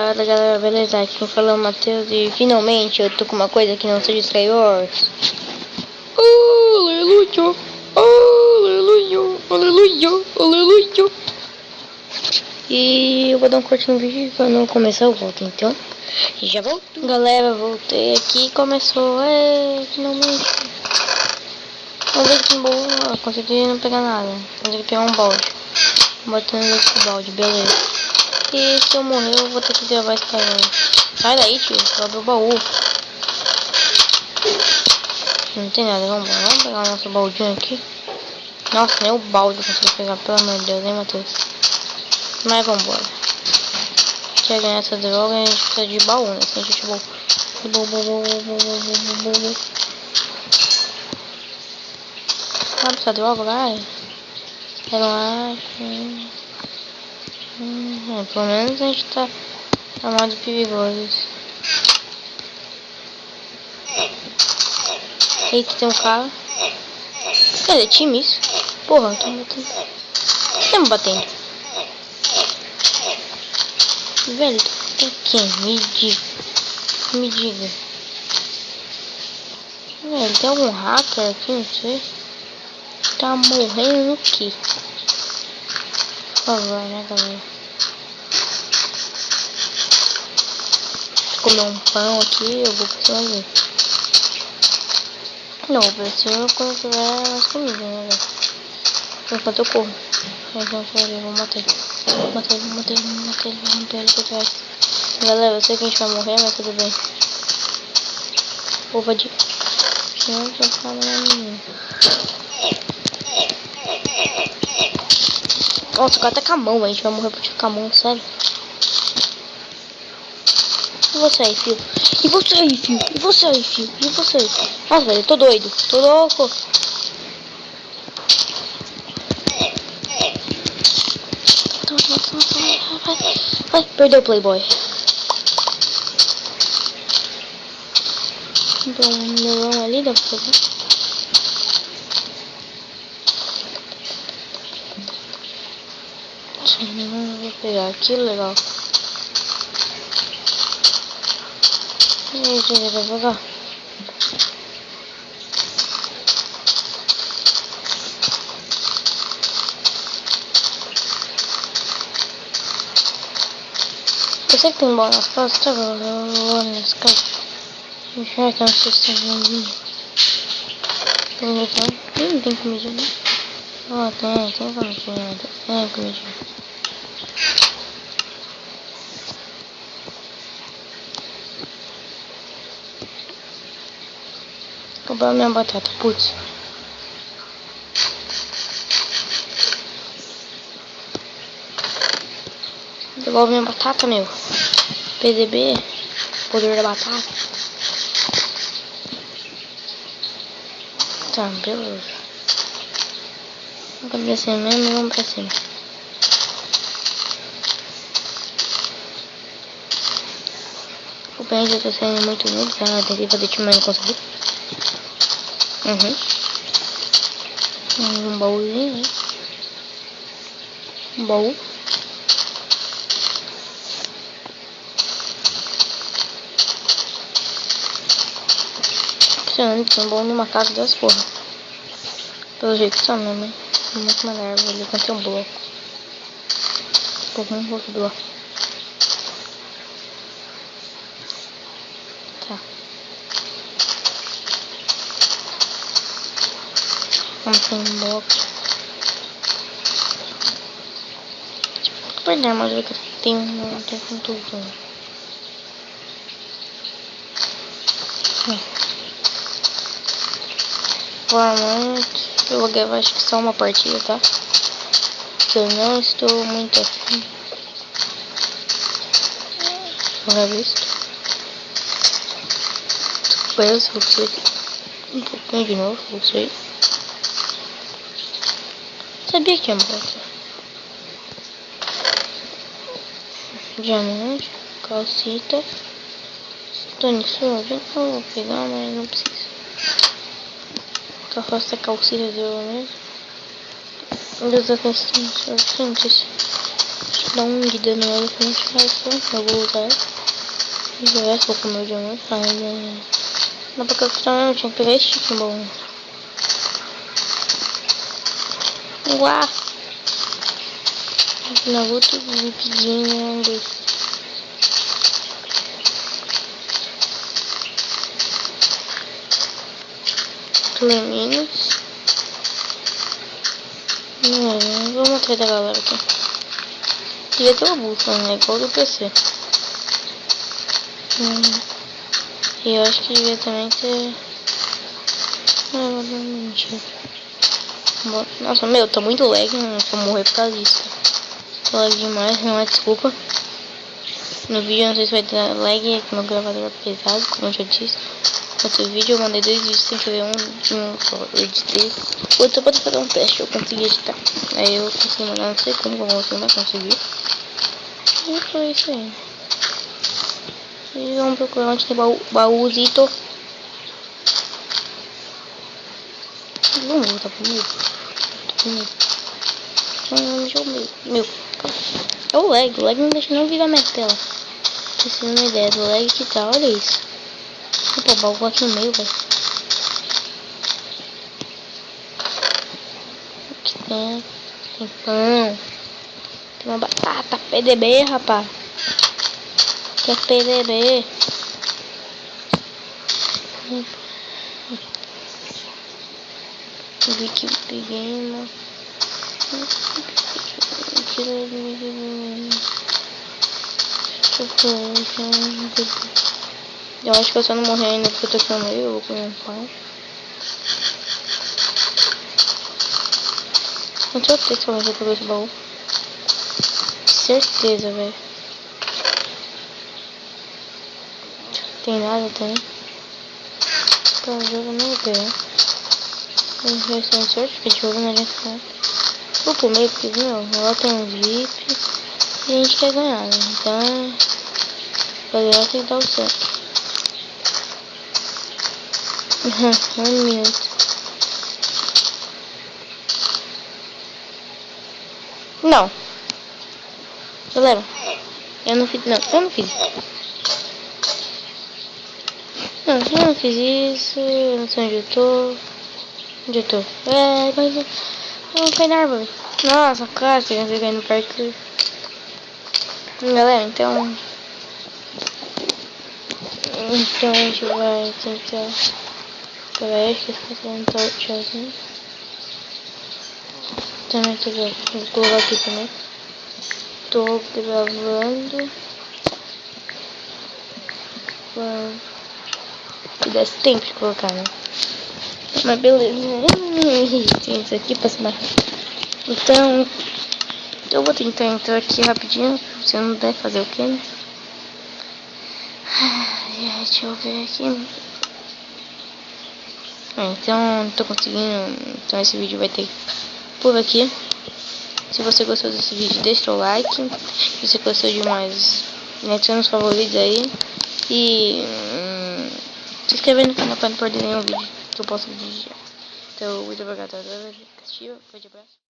Fala galera, beleza? Aqui quem fala é o Matheus e finalmente eu tô com uma coisa que não seja Sky Wars. Aleluia, aleluia, aleluia, aleluia. E eu vou dar um corte no vídeo e quando começar eu volto, então. E já volto. Galera, voltei aqui e começou, finalmente. Vamos ver que boa, consegui não pegar nada. Consegui pegar um balde. Botando esse balde, beleza. E se eu morrer eu vou ter que gravar esse canal. Sai daí, tio, abre o baú. Não tem nada, vamos pegar o nosso baldinho aqui. Nossa, nem o balde eu consigo pegar, pelo amor de Deus, hein, Matheus? Mas vambora. Quer ganhar essa droga, a gente precisa de baú, né? Se a gente baú. Sabe essa droga, vai? Relaxa. Pelo menos a gente tá chamado de perigoso. Eita, tem um cara. Cadê? Time isso? Porra, eu tô batendo. Estamos batendo. Velho, tem quem? Me diga. Velho, tem algum hacker aqui? Não sei. Tá morrendo no que? Por favor, né, galera? Vou comer um pão aqui, eu vou precisar ver. Não, vou precisar quando tiver mais comida, né, velho? Enquanto eu corro. Então, vou matar ele. Vou romper ele por trás. Galera, eu sei que a gente vai morrer, mas tudo bem. Uva de... Nossa, o cara tá com a mão, a gente vai morrer por tirar com a mão, sério. E você aí, filho? E você aí, filho? E você aí, filho? E você aí? Nossa, velho, eu tô doido. Tô louco. Vai, perdeu o Playboy. Então, um melão ali, dá pra fazer. Vou pegar aqui, legal. E aí, gente, vai pegar. Eu sei que tem bola nas casas, tá? Eu vou nas casas. Deixa eu ver que eu não sei se tem comida. Não tem comida, né? Oh, tem comidinha. Tem comidinha. Acabou a minha batata, putz. Devolve minha batata, meu. PDB, poder da batata. Tá, beleza. Vamos pra cima mesmo e vamos pra cima. O pênis já tá saindo muito nele, tá? Eu tentei fazer time, mas não consegui. Um baúzinho, né? Um baú. Tem um baú numa casa das porra. Pelo jeito que tá, né, mãe? Muito mais árvore ali, quando tem um bloco. Um outro bloco. Tá. Vamos ter um bloco. Perder a armadura que eu tenho, não tem com tudo. Provavelmente eu vou gravar acho que só uma partida, tá? Que eu não estou muito afim. Não visto. Preso, você. Um pouquinho de novo, você. Sabia que ia morrer. Diamante, calcita. Tô nisso, eu vou pegar, mas não preciso. Só faço a calcita dela mesmo. Deus abençoe, gente. dar um guia no elefante, eu vou usar. E já vou comer o diamante. Não pra capturar, eu tinha que pegar esse chicken bom. Uau! Naruto VIPzinho desse. Cleminos. Vou mostrar da galera aqui. Devia ter uma bússola, né? Igual do PC. E eu acho que devia também ter. Mentira. Nossa, meu, tô muito lag, não vou morrer por causa disso. Tô lag demais, não é desculpa. No vídeo não sei se vai ter lag, é que meu gravador é pesado, como eu já disse. Outro vídeo eu mandei 2 vídeos sem querer, um só eu editei. Outro pra fazer um teste, eu consegui editar. Aí eu consegui mandar, não sei como você vai conseguir. E foi isso aí. E vamos procurar onde tem baúzito. Vamos voltar comigo. Meu. É o lag não deixa não virar minha tela. Pra você ter uma ideia do lag que tá, olha isso. Opa, baú aqui no meio, velho. Aqui tem pão. Tem uma batata, PDB, rapaz. Que é PDB. Vi que peguei uma. Eu acho que eu só não morri ainda porque eu tô com meio, eu vou comer um pão. Com certeza que eu vou pegar esse baú. Certeza, velho. Tem nada também. Pra jogo não tem. Eu já um sorte que de ouro não adianta. Vou pro meio porque, meu, lá tem um VIP e a gente quer ganhar, né? Então, pra ganhar tem que dar o certo. 1 minuto. Não. Galera, eu não fiz. Não, eu não fiz. Não, eu não fiz isso. Eu não sei onde eu tô. Onde eu tô? Mas eu não caí na árvore. Nossa, cara, você não cair no parque. Galera, então a gente vai tentar. Peraí, acho que eu estou fazendo tortezinho. Também tô gravando. Vou colocar aqui também. Tô gravando. Se desse tempo de colocar, né? Mas beleza. Tem isso aqui pra cima. Então, eu vou tentar entrar aqui rapidinho. Se eu não der fazer o que, né? Deixa eu ver aqui. Então, não tô conseguindo. Então, esse vídeo vai ter por aqui. Se você gostou desse vídeo, deixa o like. Se você gostou demais, me adicione nos favoritos aí. E se inscreva no canal para não perder nenhum vídeo que eu posso vídeo. Então, muito obrigado a todos. Forte abraço.